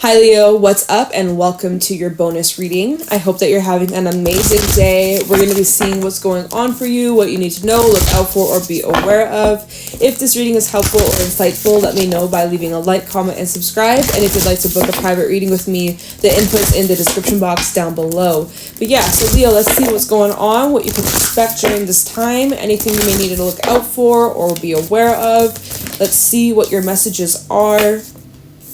Hi Leo, what's up and welcome to your bonus reading. I hope that you're having an amazing day. We're going to be seeing what's going on for you, what you need to know, look out for, or be aware of. If this reading is helpful or insightful, let me know by leaving a like, comment, and subscribe. And if you'd like to book a private reading with me, the input's in the description box down below. But yeah, so Leo, let's see what's going on, what you can expect during this time, anything you may need to look out for or be aware of. Let's see what your messages are.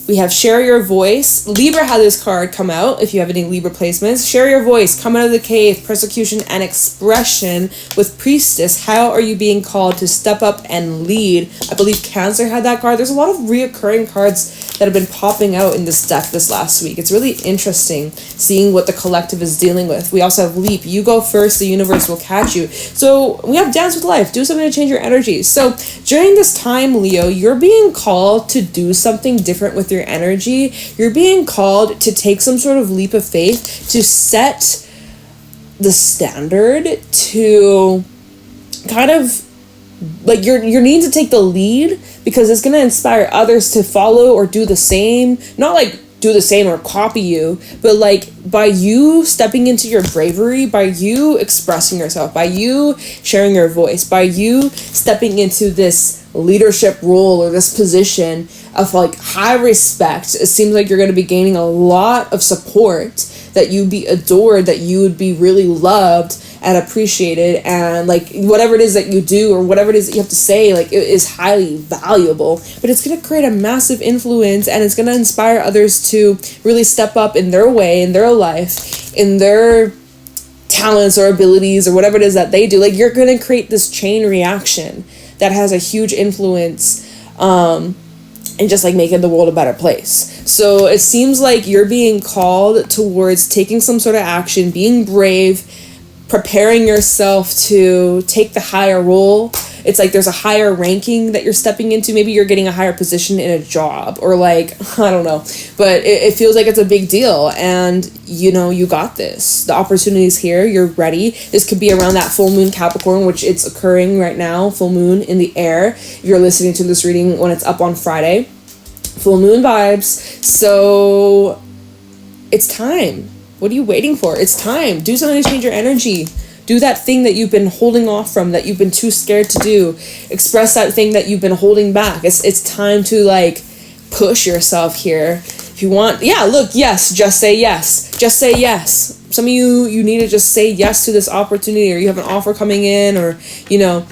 We have Share Your Voice. Libra had this card come out, if you have any Libra placements. Share Your Voice, come out of the cave, persecution and expression. With Priestess, how are you being called to step up and lead? I believe Cancer had that card. There's a lot of reoccurring cards that have been popping out in this deck this last week. It's really interesting seeing what the collective is dealing with. We also have Leap. You go first, the universe will catch you. So we have Dance with Life. Do something to change your energy. So during this time, Leo, you're being called to do something different with your energy. You're being called to take some sort of leap of faith, to set the standard, to kind of like you're needing to take the lead, because it's going to inspire others to follow or do the same. Not like do the same or copy you, but like by you stepping into your bravery, by you expressing yourself, by you sharing your voice, by you stepping into this leadership role or this position of like high respect, it seems like you're going to be gaining a lot of support, that you'd be adored, that you would be really loved and appreciated, and like whatever it is that you do or whatever it is that you have to say, like it is highly valuable. But it's going to create a massive influence, and it's going to inspire others to really step up in their way, in their life, in their talents or abilities or whatever it is that they do. Like you're going to create this chain reaction that has a huge influence and just like making the world a better place. So it seems like you're being called towards taking some sort of action, being brave, preparing yourself to take the higher role. It's like there's a higher ranking that you're stepping into. Maybe you're getting a higher position in a job, or like, I don't know, but it feels like it's a big deal, and you know, you got this. The opportunity is here. You're ready. This could be around that full moon Capricorn, which it's occurring right now, full moon in the air. If you're listening to this reading when it's up on Friday, full moon vibes. So it's time. What are you waiting for? It's time. Do something to change your energy. Do that thing that you've been holding off from, that you've been too scared to do. Express that thing that you've been holding back. It's time to like push yourself here. If you want, yeah, look, yes, just say yes. Just say yes. Some of you need to just say yes to this opportunity, or you have an offer coming in, or you know,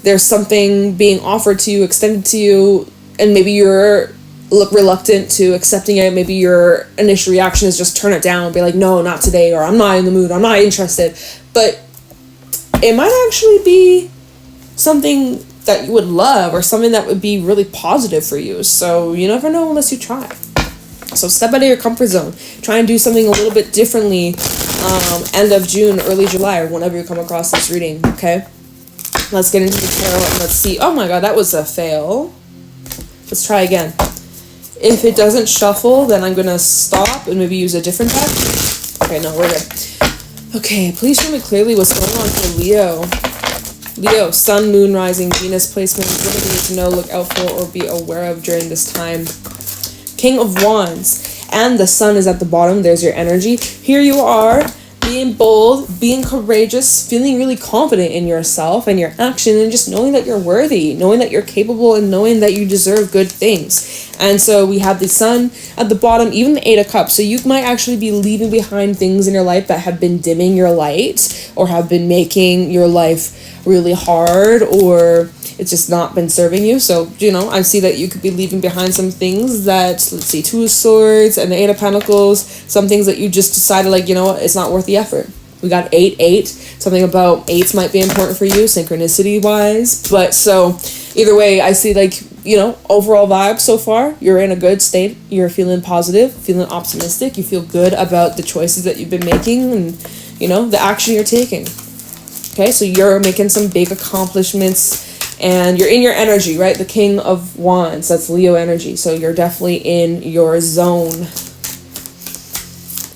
there's something being offered to you, extended to you, and maybe you're reluctant to accepting it. Maybe your initial reaction is just turn it down and be like, no, not today, or I'm not in the mood, I'm not interested. But it might actually be something that you would love, or something that would be really positive for you. So you never know unless you try. So step out of your comfort zone. Try and do something a little bit differently end of June, early July, or whenever you come across this reading, okay? Let's get into the tarot and let's see. Oh my god, that was a fail. Let's try again. If it doesn't shuffle, then I'm going to stop and maybe use a different deck. Okay, no, we're good. Okay, please show me clearly what's going on for Leo. Leo, Sun, Moon, Rising, Venus placements. What do you need to know, look out for, or be aware of during this time? King of Wands. And the Sun is at the bottom. There's your energy. Here you are, being bold, being courageous, feeling really confident in yourself and your action, and just knowing that you're worthy, knowing that you're capable, and knowing that you deserve good things. And so we have the Sun at the bottom, even the Eight of Cups. So you might actually be leaving behind things in your life that have been dimming your light, or have been making your life really hard, or it's just not been serving you. So, you know, I see that you could be leaving behind some things that, let's see, Two of Swords and the Eight of Pentacles, some things that you just decided, like, you know what, it's not worth the effort. We got 8. Something about 8s might be important for you, synchronicity wise. But so either way, I see, like, you know, overall vibe so far, you're in a good state. You're feeling positive, feeling optimistic. You feel good about the choices that you've been making, and, you know, the action you're taking. Okay, so you're making some big accomplishments, and you're in your energy, right? The King of Wands, that's Leo energy. So you're definitely in your zone.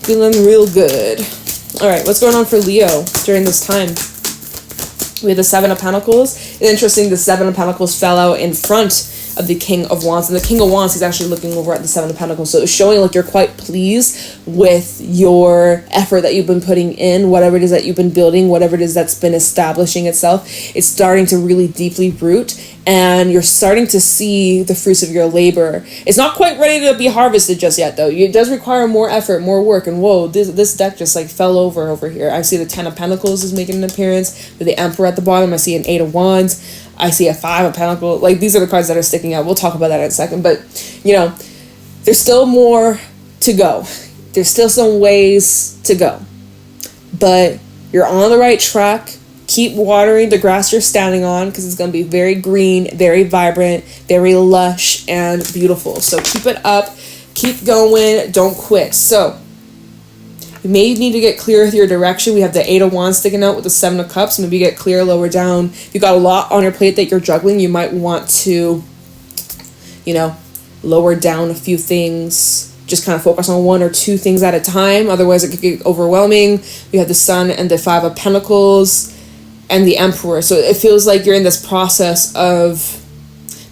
Feeling real good. All right, what's going on for Leo during this time? We have the Seven of Pentacles. It's interesting, the Seven of Pentacles fell out in front of the King of Wands. And the King of Wands is actually looking over at the Seven of Pentacles. So it's showing like you're quite pleased with your effort that you've been putting in, whatever it is that you've been building, whatever it is that's been establishing itself. It's starting to really deeply root, and you're starting to see the fruits of your labor. It's not quite ready to be harvested just yet, though. It does require more effort, more work. And whoa, this deck just like fell over here. I see the Ten of Pentacles is making an appearance with the Emperor at the bottom. I see an Eight of Wands. I see a Five of Pentacles. Like, these are the cards that are sticking out. We'll talk about that in a second. But, you know, there's still more to go. There's still some ways to go. But you're on the right track. Keep watering the grass you're standing on, because it's going to be very green, very vibrant, very lush, and beautiful. So keep it up. Keep going. Don't quit. So you may need to get clear with your direction. We have the Eight of Wands sticking out with the Seven of Cups. Maybe get clear lower down. If you've got a lot on your plate that you're juggling, you might want to, you know, lower down a few things. Just kind of focus on one or two things at a time. Otherwise, it could get overwhelming. We have the Sun and the Five of Pentacles and the Emperor. So it feels like you're in this process of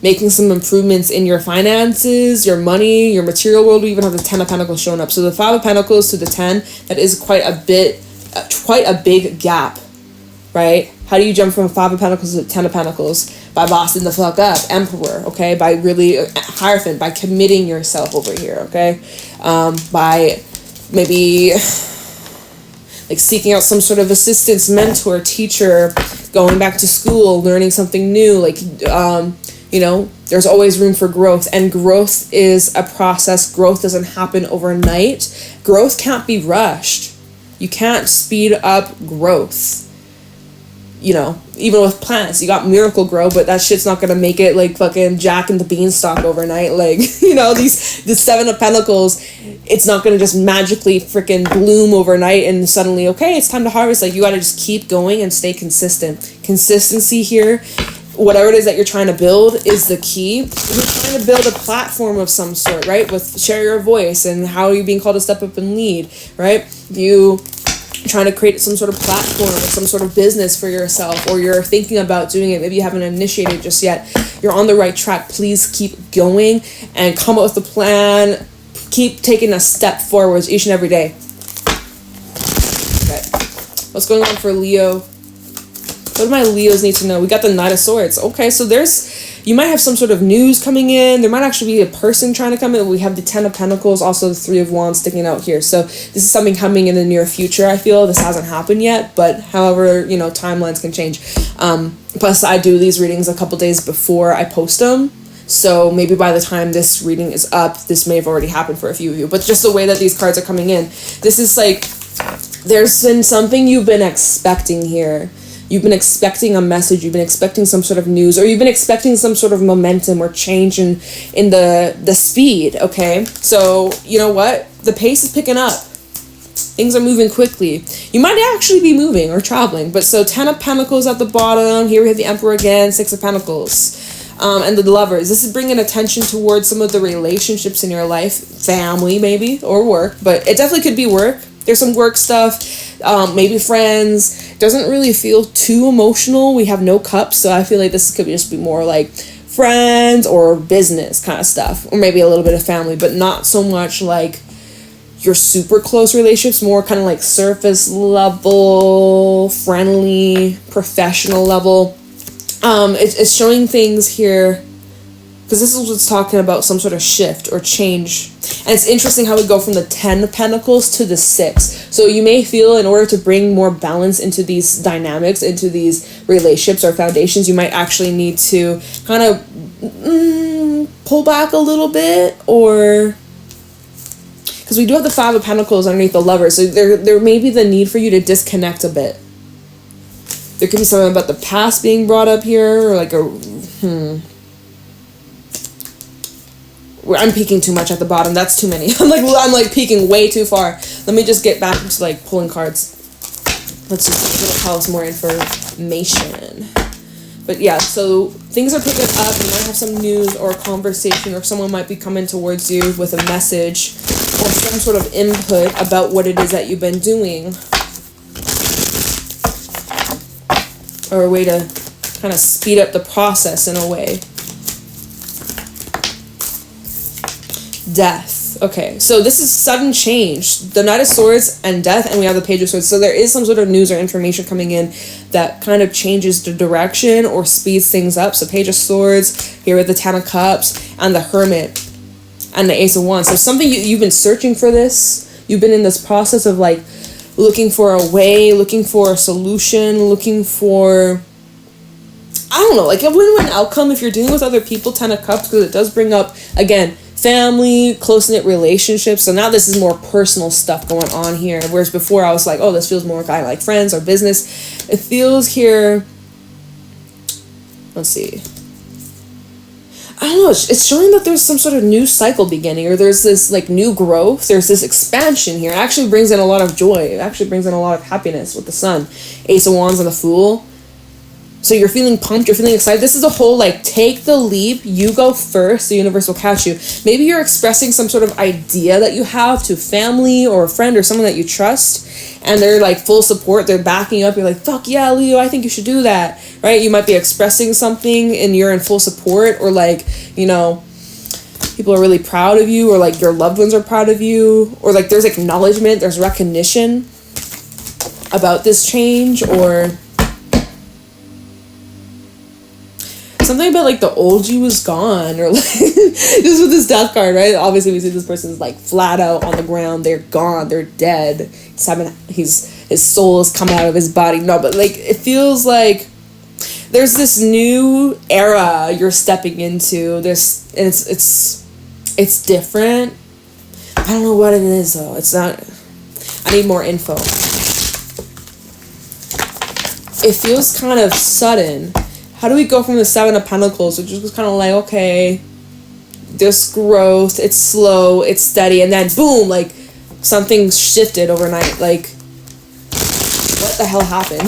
making some improvements in your finances, your money, your material world. We even have the Ten of Pentacles showing up. So the Five of Pentacles to the 10, that is quite a big gap, right? How do you jump from Five of Pentacles to 10 of Pentacles? By bossing the fuck up, Emperor, okay? By really, Hierophant, by committing yourself over here, okay? By maybe like seeking out some sort of assistance, mentor, teacher, going back to school, learning something new, like, you know, there's always room for growth, and growth is a process. Growth doesn't happen overnight. Growth can't be rushed. You can't speed up growth. You know, even with plants, you got Miracle Grow, but that shit's not gonna make it like fucking Jack and the Beanstalk overnight. Like, you know, the Seven of Pentacles, it's not gonna just magically freaking bloom overnight and suddenly, okay, it's time to harvest. Like, you gotta just keep going and stay consistent. Consistency here, whatever it is that you're trying to build, is the key. You're trying to build a platform of some sort, right? With share your voice and how you're being called to step up and lead, right? You trying to create some sort of platform or some sort of business for yourself, or you're thinking about doing it, maybe you haven't initiated just yet. You're on the right track. Please keep going and come up with a plan. Keep taking a step forwards each and every day. Okay, what's going on for Leo? What do my Leos need to know? We got the Knight of Swords. Okay, so you might have some sort of news coming in. There might actually be a person trying to come in. We have the Ten of Pentacles, also the Three of Wands sticking out here. So this is something coming in the near future, I feel. This hasn't happened yet, but however, you know, timelines can change. Plus, I do these readings a couple days before I post them. So maybe by the time this reading is up, this may have already happened for a few of you. But just the way that these cards are coming in, this is like, there's been something you've been expecting here. You've been expecting a message, you've been expecting some sort of news, or you've been expecting some sort of momentum or change in the speed, okay? So, you know what? The pace is picking up. Things are moving quickly. You might actually be moving or traveling, but so 10 of Pentacles at the bottom. Here we have the Emperor again, 6 of Pentacles. And the Lovers. This is bringing attention towards some of the relationships in your life, family maybe, or work, but it definitely could be work. There's some work stuff, maybe friends. Doesn't really feel too emotional. We have no cups, so I feel like this could just be more like friends or business kind of stuff, or maybe a little bit of family, but not so much like your super close relationships, more kind of like surface level, friendly, professional level. It's showing things here, because this is what's talking about some sort of shift or change. And it's interesting how we go from the 10 of Pentacles to the 6. So you may feel in order to bring more balance into these dynamics, into these relationships or foundations, you might actually need to kind of pull back a little bit, or because we do have the 5 of Pentacles underneath the Lovers. So there may be the need for you to disconnect a bit. There could be something about the past being brought up here, or like I'm peeking too much at the bottom. That's too many. I'm like peeking way too far. Let me just get back to like pulling cards. Let's just tell us more information. But yeah, so things are picking up. You might have some news or a conversation, or someone might be coming towards you with a message or some sort of input about what it is that you've been doing, or a way to kind of speed up the process in a way. Death. Okay, so this is sudden change. The Knight of Swords and death, and we have the Page of Swords. So there is some sort of news or information coming in that kind of changes the direction or speeds things up. So Page of Swords, here with the Ten of Cups, and the Hermit, and the Ace of Wands. So something you've been searching for this. You've been in this process of like looking for a way, looking for a solution, looking for, I don't know, like a win-win outcome if you're dealing with other people. Ten of Cups, because it does bring up, again, family, close-knit relationships. So now this is more personal stuff going on here. Whereas before I was like, oh, this feels more kind of like friends or business. It feels here, let's see. I don't know, it's showing that there's some sort of new cycle beginning, or there's this like new growth, there's this expansion here. It actually brings in a lot of joy. It actually brings in a lot of happiness with the Sun. Ace of Wands and the Fool. So you're feeling pumped, you're feeling excited. This is a whole, like, take the leap, you go first, the universe will catch you. Maybe you're expressing some sort of idea that you have to family or a friend or someone that you trust, and they're, like, full support, they're backing you up. You're like, fuck yeah, Leo, I think you should do that, right? You might be expressing something and you're in full support, or, like, you know, people are really proud of you, or, like, your loved ones are proud of you, or, like, there's acknowledgement, there's recognition about this change, or something about like the old you was gone, or like just with this death card, right? Obviously we see this person's like flat out on the ground, they're gone, they're dead. His soul is coming out of his body. No, but like it feels like there's this new era you're stepping into. This, and it's different. I don't know what it is though. It's not, I need more info. It feels kind of sudden. How do we go from the Seven of Pentacles, which was kind of like, okay, this growth, it's slow, it's steady, and then boom, like, something shifted overnight. Like, what the hell happened?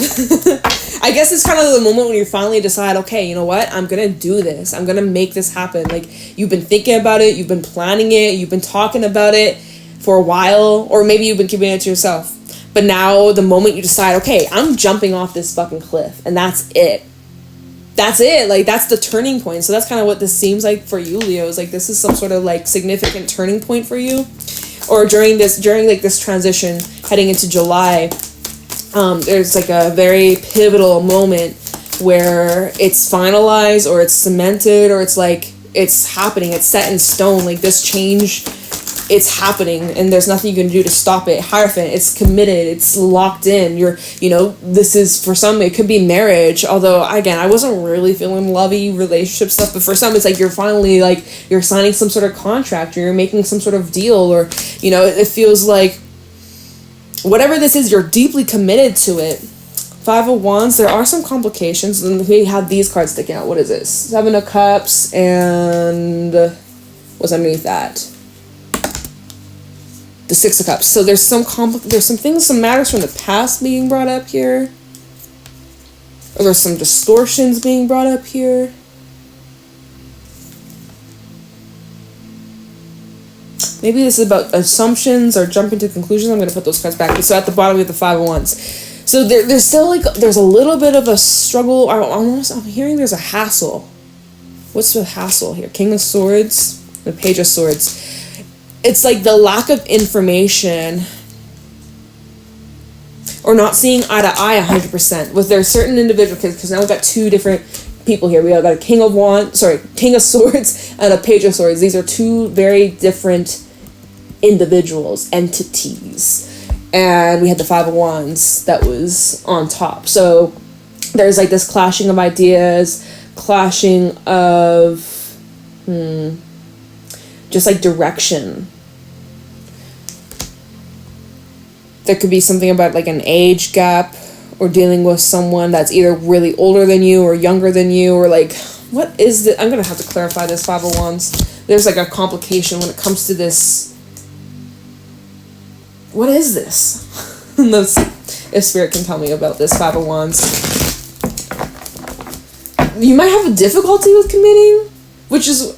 I guess it's kind of the moment when you finally decide, okay, you know what, I'm gonna do this, I'm gonna make this happen. Like, you've been thinking about it, you've been planning it, you've been talking about it for a while, or maybe you've been keeping it to yourself. But now, the moment you decide, okay, I'm jumping off this fucking cliff, and that's it. That's it. Like, that's the turning point. So that's kind of what this seems like for you, Leo. Is like, this is some sort of like significant turning point for you, or during like this transition heading into July. There's like a very pivotal moment where it's finalized, or it's cemented, or it's like it's happening. It's set in stone. Like, this change, it's happening, and there's nothing you can do to stop it. Hierophant, it's committed, it's locked in. This is, for some, it could be marriage, although, again, I wasn't really feeling lovey relationship stuff, but for some, it's like you're finally, like, you're signing some sort of contract, or you're making some sort of deal, or, it feels like, whatever this is, you're deeply committed to it. Five of Wands, there are some complications, and we have these cards sticking out. What is this? Seven of Cups, and what's underneath that? The Six of Cups. So there's some things, some matters from the past being brought up here. Or there's some distortions being brought up here. Maybe this is about assumptions or jumping to conclusions. I'm going to put those cards back. So at the bottom we have the Five of Wands. So there's still like, there's a little bit of a struggle. I'm hearing there's a hassle. What's the hassle here? King of Swords, the Page of Swords. It's like the lack of information, or not seeing eye to eye 100% with their certain individual, because now we've got two different people here. We got a King of Swords and a Page of Swords. These are two very different individuals, entities. And we had the Five of Wands that was on top. So there's like this clashing of ideas, clashing of just like direction. There could be something about like an age gap, or dealing with someone that's either really older than you or younger than you, or like, what is this? I'm going to have to clarify this Five of Wands. There's like a complication when it comes to this. What is this? If Spirit can tell me about this Five of Wands. You might have a difficulty with committing, which is,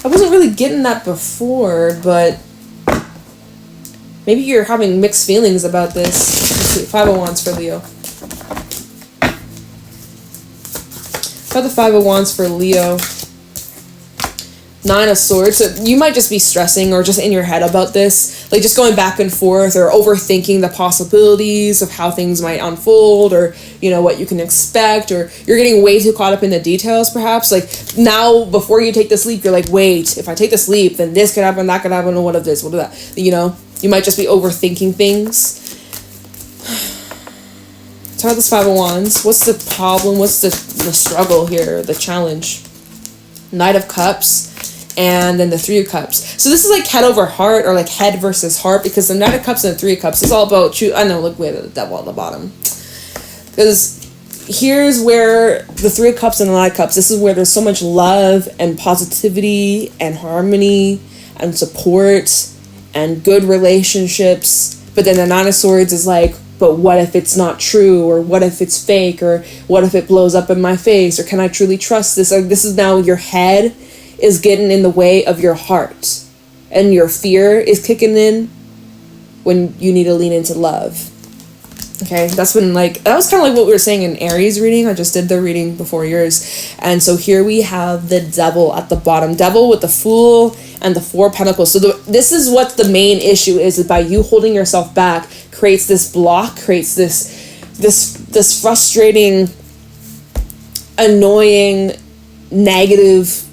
I wasn't really getting that before, but maybe you're having mixed feelings about this. Let's see, Five of Wands for Leo. Got the Five of Wands for Leo. Nine of Swords. So you might just be stressing or just in your head about this, like just going back and forth or overthinking the possibilities of how things might unfold, or you know what you can expect, or you're getting way too caught up in the details perhaps. Like now before you take this leap, you're like, wait, if I take this leap, then this could happen, that could happen, or what if this, what if that, you know. You might just be overthinking things. Talk about this Five of Wands. What's the problem? What's the struggle here? The challenge? Knight of Cups. And then the Three of Cups. So this is like head over heart, or like head versus heart, because the Knight of Cups and the Three of Cups is all about I know, look, wait, the devil at the bottom. Because here's where the Three of Cups and the Knight of Cups, this is where there's so much love and positivity and harmony and support and good relationships. But then the Nine of Swords is like, but what if it's not true, or what if it's fake, or what if it blows up in my face, or can I truly trust this? Or this is now your head is getting in the way of your heart, and your fear is kicking in when you need to lean into love. Okay, that's when, like, that was kind of like what we were saying in Aries reading. I just did the reading before yours. And so here we have the Devil at the bottom. Devil with the Fool and the Four of Pentacles. So this is what the main issue is by you holding yourself back, creates this block, creates this frustrating, annoying, negative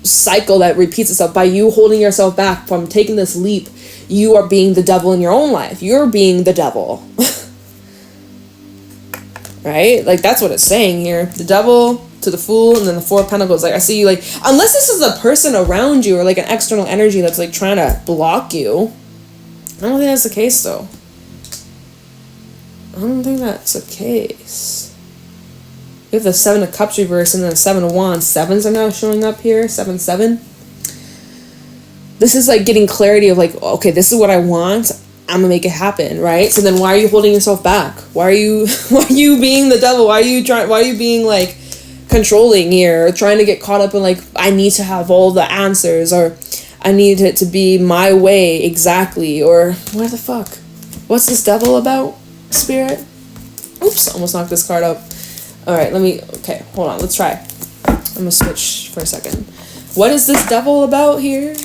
cycle that repeats itself. By you holding yourself back from taking this leap, you are being the devil in your own life. You're being the devil. Right? Like, that's what it's saying here. The Devil to the Fool, and then the Four of Pentacles. Like, I see you, like, unless this is a person around you, or like an external energy that's like trying to block you. I don't think that's the case, though. I don't think that's the case. We have the Seven of Cups reverse, and then the Seven of Wands. Sevens are now showing up here. 7-7. This is like getting clarity of like, okay, this is what I want. I'm gonna make it happen, right? So then why are you holding yourself back? Why are you being the devil? Why are you being like controlling here, or trying to get caught up in like, I need to have all the answers, or I need it to be my way exactly, or what the fuck? What's this devil about, Spirit? Oops, almost knocked this card up. All right, okay, hold on, let's try. I'm gonna switch for a second. What is this devil about here?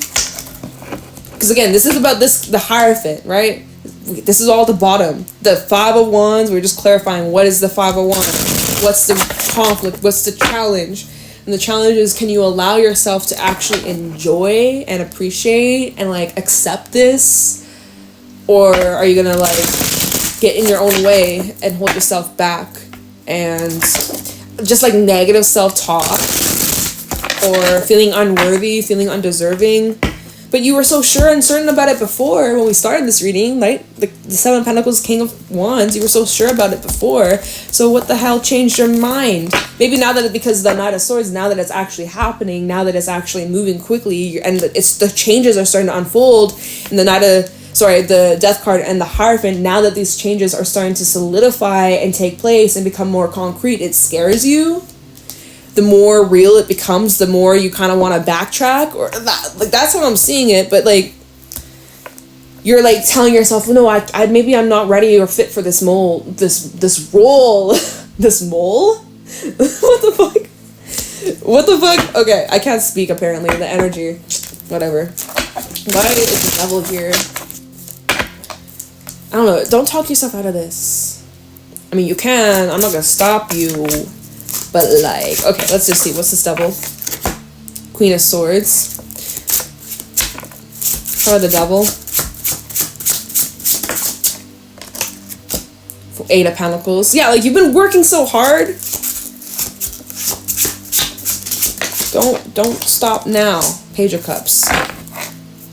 Because again, this is about the Hierophant, right? This is all the bottom. The Five of Wands, we're just clarifying what is the Five of Wands. What's the conflict? What's the challenge? And the challenge is, can you allow yourself to actually enjoy and appreciate and like accept this? Or are you going to like get in your own way and hold yourself back and just like negative self-talk, or feeling unworthy, feeling undeserving? But you were so sure and certain about it before when we started this reading, right? The Seven of Pentacles, King of Wands, you were so sure about it before. So what the hell changed your mind? Maybe now that because the Knight of Swords, now that it's actually happening, now that it's actually moving quickly, and the changes are starting to unfold, and the Death card and the Hierophant, now that these changes are starting to solidify and take place and become more concrete, it scares you. The more real it becomes, the more you kind of want to backtrack, or that, like, that's how I'm seeing it. But like, you're like telling yourself, no, I maybe I'm not ready or fit for this this role, this mole. What the fuck? Okay, I can't speak apparently. The energy, whatever. Why is the devil here? I don't know. Don't talk yourself out of this. I mean, you can. I'm not gonna stop you. But like, okay, let's just see. What's this devil? Queen of Swords. How about the devil? Eight of Pentacles. Yeah, like, you've been working so hard. Don't stop now. Page of Cups.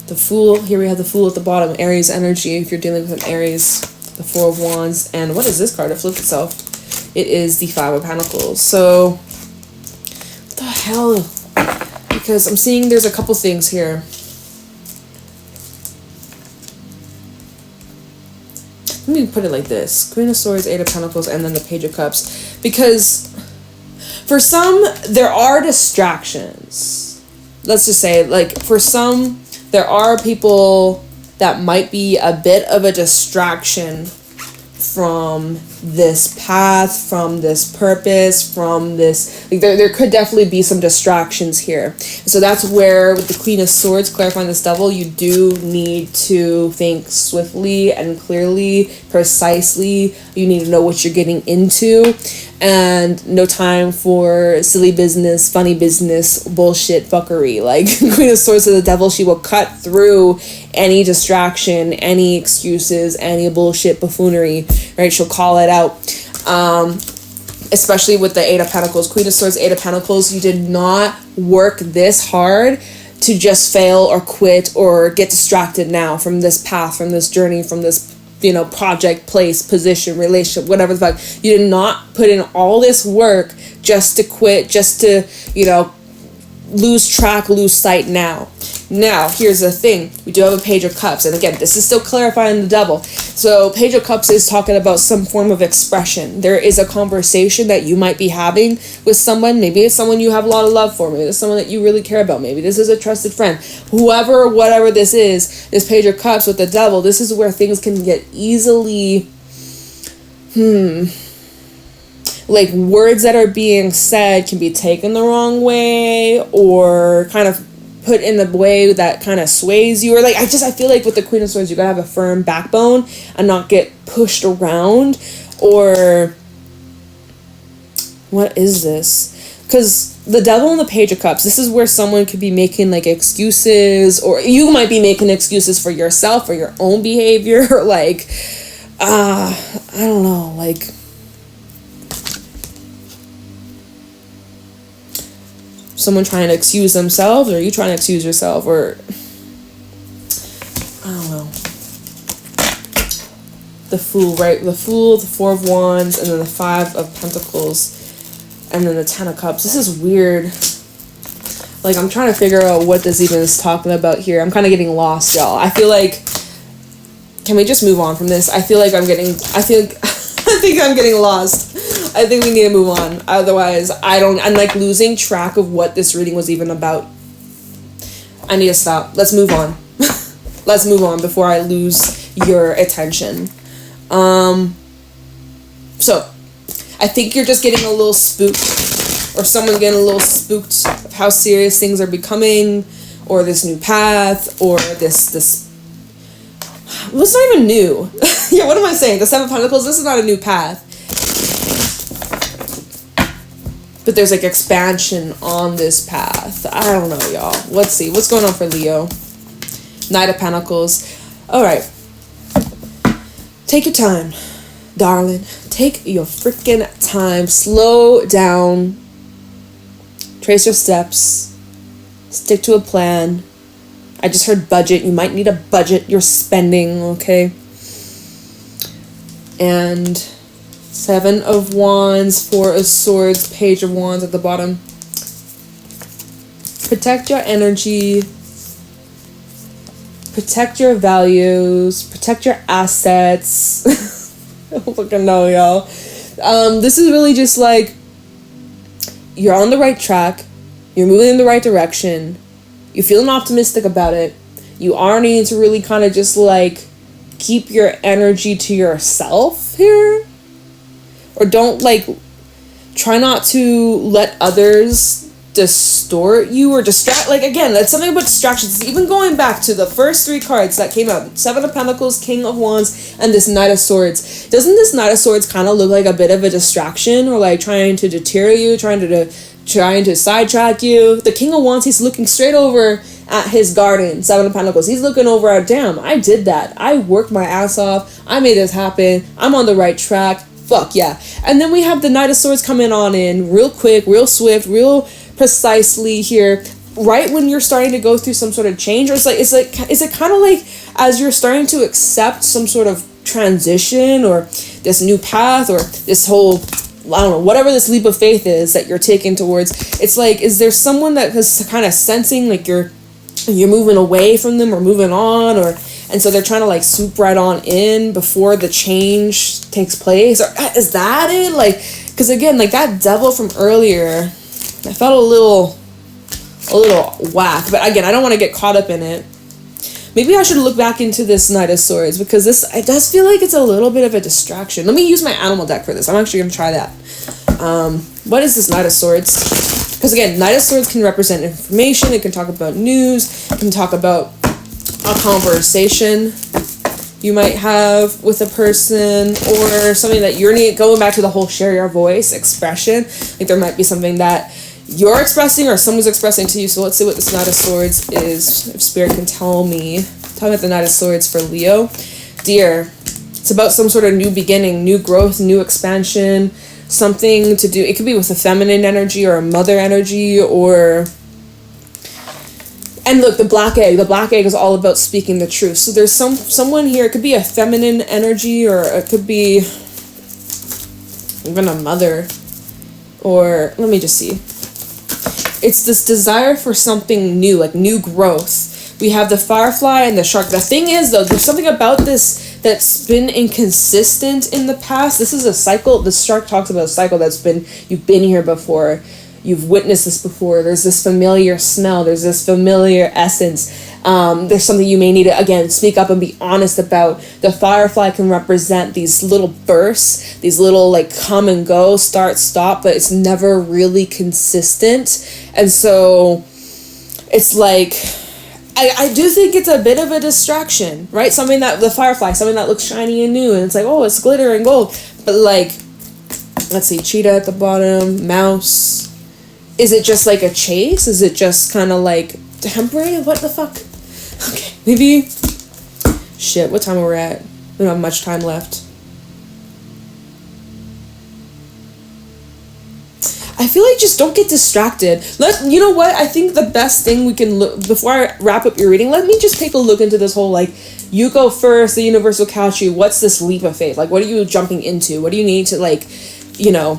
The Fool. Here we have the Fool at the bottom. Aries energy, if you're dealing with an Aries. The Four of Wands. And what is this card? It flipped itself. It is the Five of Pentacles. So, what the hell? Because I'm seeing there's a couple things here. Let me put it like this. Queen of Swords, Eight of Pentacles, and then the Page of Cups. Because for some, there are distractions. Let's just say, like, for some, there are people that might be a bit of a distraction from this path, from this purpose, from this, like there could definitely be some distractions here. So that's where with the Queen of Swords clarifying this devil, you do need to think swiftly and clearly, precisely. You need to know what you're getting into, and no time for silly business, funny business, bullshit, fuckery. Like Queen of Swords is the devil. She will cut through any distraction, any excuses, any bullshit buffoonery, right? She'll call it out. Especially with the Eight of Pentacles. Queen of Swords, Eight of Pentacles, you did not work this hard to just fail or quit or get distracted now from this path, from this journey, from this, you know, project, place, position, relationship, whatever the fuck. You did not put in all this work just to quit, just to, you know, lose track, lose sight now. Now, here's the thing. We do have a Page of Cups. And again, this is still clarifying the devil. So Page of Cups is talking about some form of expression. There is a conversation that you might be having with someone. Maybe it's someone you have a lot of love for. Maybe it's someone that you really care about. Maybe this is a trusted friend. Whoever, whatever this is, this Page of Cups with the devil, this is where things can get easily, like words that are being said can be taken the wrong way, or kind of put in the way that kind of sways you, or like I feel like with the Queen of Swords you gotta have a firm backbone and not get pushed around. Or what is this? Because the devil and the Page of Cups, this is where someone could be making like excuses, or you might be making excuses for yourself or your own behavior, or like I don't know, like someone trying to excuse themselves, or you trying to excuse yourself, or I don't know. The Fool, right? The Fool, the Four of Wands, and then the Five of Pentacles, and then the Ten of Cups. This is weird. Like, I'm trying to figure out what this even is talking about here. I'm kind of getting lost, y'all. I feel like, can we just move on from this? I think I'm getting lost. I think we need to move on. Otherwise, I'm like losing track of what this reading was even about. I need to stop. Let's move on. Let's move on before I lose your attention. So, I think you're just getting a little spooked, or someone's getting a little spooked of how serious things are becoming, or this new path, or this. Well, it's not even new. Yeah, what am I saying? The Seven of Pentacles, this is not a new path. But there's like expansion on this path. I don't know, y'all. Let's see. What's going on for Leo? Knight of Pentacles. All right. Take your time, darling. Take your freaking time. Slow down. Trace your steps. Stick to a plan. I just heard budget. You might need a budget. You're spending, okay? And Seven of Wands, Four of Swords, Page of Wands at the bottom. Protect your energy. Protect your values. Protect your assets. I don't fucking know, y'all. This is really just like, you're on the right track. You're moving in the right direction. You're feeling optimistic about it. You are needing to really kind of just like keep your energy to yourself here. Or don't like, try not to let others distort you or distract. Like again, that's something about distractions. Even going back to the first three cards that came out, Seven of Pentacles, King of Wands, and this Knight of Swords. Doesn't this Knight of Swords kind of look like a bit of a distraction, or like trying to deter you, trying to sidetrack you? The King of Wands, he's looking straight over at his garden. Seven of Pentacles, he's looking over at, damn, I did that. I worked my ass off. I made this happen. I'm on the right track. Fuck yeah. And then we have the Knight of Swords coming on in real quick, real swift, real precisely here, right when you're starting to go through some sort of change. Or is it kind of like as you're starting to accept some sort of transition, or this new path, or this whole, I don't know, whatever this leap of faith is that you're taking towards. It's like, is there someone that is kind of sensing like you're moving away from them, or moving on, and so they're trying to like swoop right on in before the change takes place? Or is that it? Like, because again, like that devil from earlier, I felt a little whack. But again, I don't want to get caught up in it. Maybe I should look back into this Knight of Swords, because it does feel like it's a little bit of a distraction. Let me use my animal deck for this. I'm actually going to try that. What is this Knight of Swords? Because again, Knight of Swords can represent information. It can talk about news. It can talk about a conversation you might have with a person, or something that you're going back to the whole share your voice expression. Like there might be something that you're expressing or someone's expressing to you. So let's see what this Knight of Swords is. If Spirit can tell me about the Knight of Swords for Leo. Dear, it's about some sort of new beginning, new growth, new expansion, something to do. It could be with a feminine energy or a mother energy, or... And look, the black egg. The black egg is all about speaking the truth. So there's someone here. It could be a feminine energy, or it could be even a mother. Or let me just see. It's this desire for something new, like new growth. We have the firefly and the shark. The thing is, though, there's something about this that's been inconsistent in the past. This is a cycle. The shark talks about a cycle that's been, you've been here before. You've witnessed this before. There's this familiar smell. There's this familiar essence. There's something you may need to, again, speak up and be honest about. The firefly can represent these little bursts, these little, like, come and go, start, stop, but it's never really consistent. And so it's like, I do think it's a bit of a distraction, right? Something that, the firefly, something that looks shiny and new, and it's like, oh, it's glitter and gold. But, like, let's see, cheetah at the bottom, mouse. Is it just like a chase? Is it just kind of like temporary? What the fuck? Okay, maybe... Shit, what time are we at? We don't have much time left. I feel like just don't get distracted. You know what? I think the best thing we can look... Before I wrap up your reading, let me just take a look into this whole, like, you go first, the universe will catch you. What's this leap of faith? Like, what are you jumping into? What do you need to, like, you know...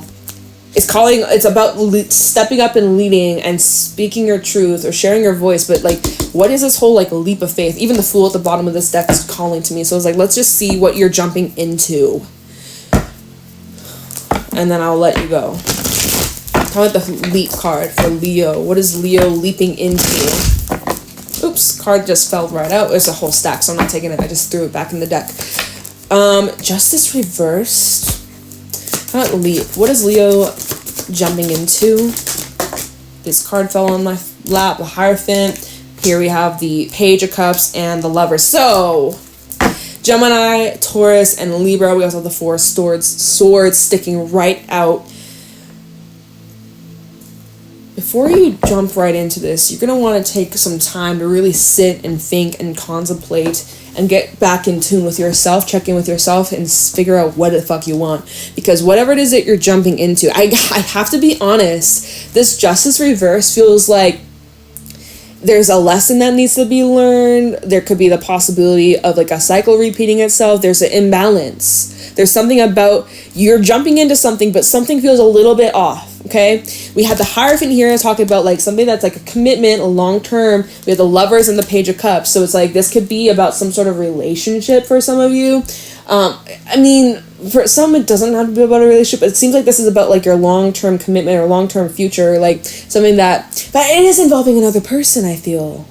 It's about stepping up and leading and speaking your truth or sharing your voice. But, like, what is this whole, like, leap of faith? Even the Fool at the bottom of this deck is calling to me. So I was like, let's just see what you're jumping into. And then I'll let you go. How about the leap card for Leo? What is Leo leaping into? Oops, card just fell right out. It's a whole stack, so I'm not taking it. I just threw it back in the deck. Justice reversed. How about leap? What is Leo jumping into? This card fell on my lap. The Hierophant. Here we have the Page of Cups and the Lover. So, Gemini, Taurus, and Libra. We also have the Four Swords sticking right out. Before you jump right into this, you're going to want to take some time to really sit and think and contemplate and get back in tune with yourself, check in with yourself, and figure out what the fuck you want. Because whatever it is that you're jumping into, I have to be honest, this Justice Reverse feels like there's a lesson that needs to be learned. There could be the possibility of, like, a cycle repeating itself. There's an imbalance. There's something about you're jumping into something, but something feels a little bit off, okay? We have the Hierophant here talking about, like, something that's like a commitment, a long term. We have the Lovers and the Page of Cups. So it's like this could be about some sort of relationship for some of you. I mean, for some it doesn't have to be about a relationship, but it seems like this is about, like, your long-term commitment or long-term future, like something that, but it is involving another person, I feel.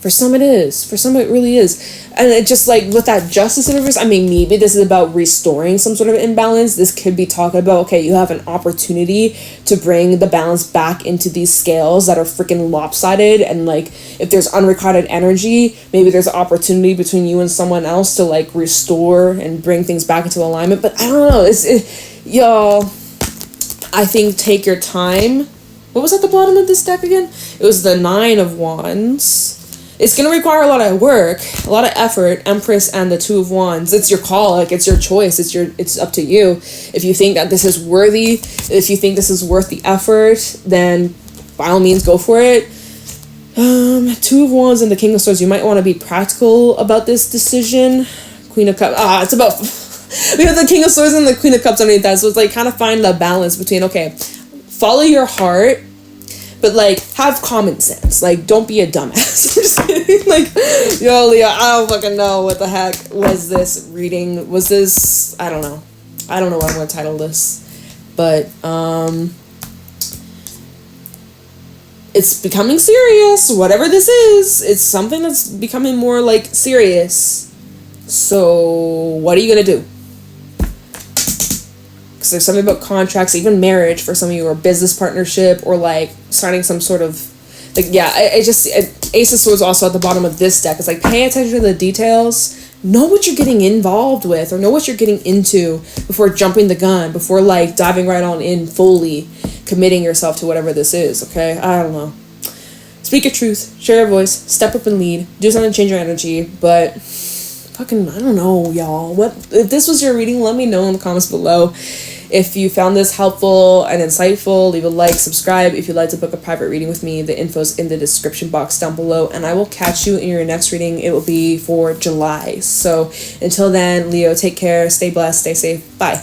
For some it is. For some it really is. And it just, like, with that Justice Reverse, I mean, maybe this is about restoring some sort of imbalance. This could be talking about, okay, you have an opportunity to bring the balance back into these scales that are freaking lopsided. And, like, if there's unrequited energy, maybe there's an opportunity between you and someone else to, like, restore and bring things back into alignment. But I don't know. Y'all, I think take your time. What was at the bottom of this deck again? It was the Nine of Wands. It's going to require a lot of work, a lot of effort. Empress and the Two of Wands. It's your call. Like, it's your choice. It's up to you. If you think that this is worthy, if you think this is worth the effort, then by all means go for it. Two of Wands and the King of Swords. You might want to be practical about this decision. Queen of Cups. It's about... we have the King of Swords and the Queen of Cups underneath that. So it's like kind of find the balance between, okay, follow your heart, but, like, have common sense. Like, don't be a dumbass. I'm just kidding. Like, yo, Leo, I don't fucking know what the heck was this reading. Was this... I don't know. I don't know what I'm going to title this. But, it's becoming serious. Whatever this is, it's something that's becoming more like serious. So what are you gonna do? Because there's something about contracts, even marriage for some of you, or business partnership, or like starting some sort of like, yeah, I just Ace of Swords also at the bottom of this deck. It's like, pay attention to the details, know what you're getting involved with, or know what you're getting into before jumping the gun, before like diving right on in fully committing yourself to whatever this is. Okay, I don't know. Speak your truth, share your voice, step up and lead, do something to change your energy. But fucking, I don't know, y'all. What if this was your reading? Let me know in the comments below. If you found this helpful and insightful, leave a like, subscribe. If you'd like to book a private reading with me, the info's in the description box down below, and I will catch you in your next reading. It will be for July. So until then, Leo, take care, stay blessed, stay safe. Bye.